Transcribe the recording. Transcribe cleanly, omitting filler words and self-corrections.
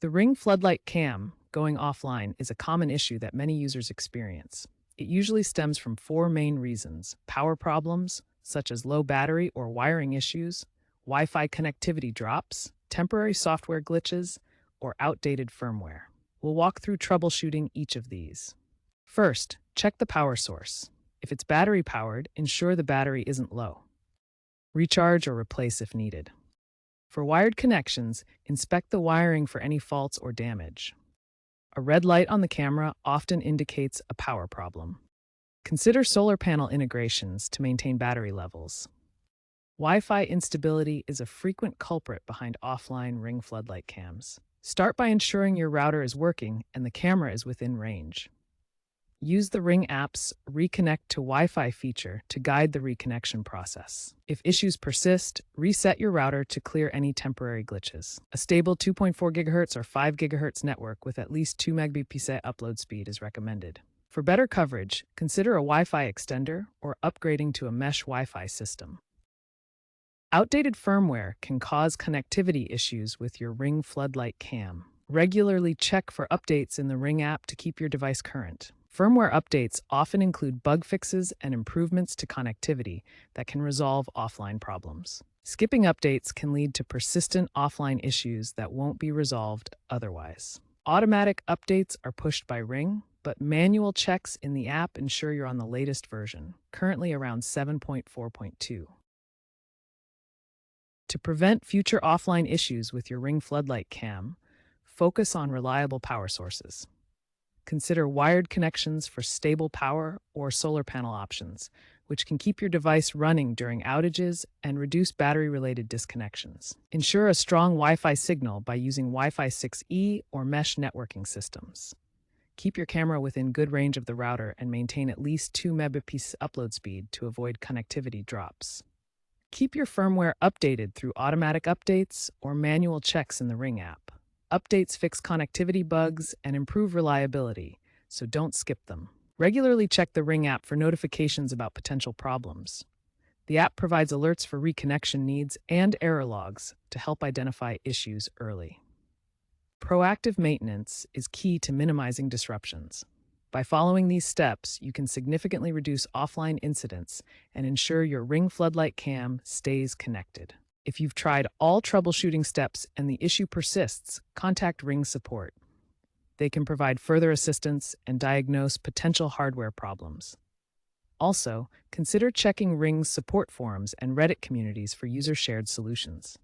The Ring Floodlight Cam going offline is a common issue that many users experience. It usually stems from four main reasons: power problems, such as low battery or wiring issues, Wi-Fi connectivity drops, temporary software glitches, or outdated firmware. We'll walk through troubleshooting each of these. First, check the power source. If it's battery powered, ensure the battery isn't low. Recharge or replace if needed. For wired connections, inspect the wiring for any faults or damage. A red light on the camera often indicates a power problem. Consider solar panel integrations to maintain battery levels. Wi-Fi instability is a frequent culprit behind offline Ring Floodlight cams. Start by ensuring your router is working and the camera is within range. Use the Ring app's Reconnect to Wi-Fi feature to guide the reconnection process. If issues persist, reset your router to clear any temporary glitches. A stable 2.4 GHz or 5 GHz network with at least 2 Mbps upload speed is recommended. For better coverage, consider a Wi-Fi extender or upgrading to a mesh Wi-Fi system. Outdated firmware can cause connectivity issues with your Ring Floodlight Cam. Regularly check for updates in the Ring app to keep your device current. Firmware updates often include bug fixes and improvements to connectivity that can resolve offline problems. Skipping updates can lead to persistent offline issues that won't be resolved otherwise. Automatic updates are pushed by Ring, but manual checks in the app ensure you're on the latest version, currently around 7.4.2. To prevent future offline issues with your Ring Floodlight Cam, focus on reliable power sources. Consider wired connections for stable power or solar panel options, which can keep your device running during outages and reduce battery-related disconnections. Ensure a strong Wi-Fi signal by using Wi-Fi 6E or mesh networking systems. Keep your camera within good range of the router and maintain at least 2 Mbps upload speed to avoid connectivity drops. Keep your firmware updated through automatic updates or manual checks in the Ring app. Updates fix connectivity bugs and improve reliability, so don't skip them. Regularly check the Ring app for notifications about potential problems. The app provides alerts for reconnection needs and error logs to help identify issues early. Proactive maintenance is key to minimizing disruptions. By following these steps, you can significantly reduce offline incidents and ensure your Ring Floodlight Cam stays connected. If you've tried all troubleshooting steps and the issue persists, contact Ring support. They can provide further assistance and diagnose potential hardware problems. Also, consider checking Ring's support forums and Reddit communities for user-shared solutions.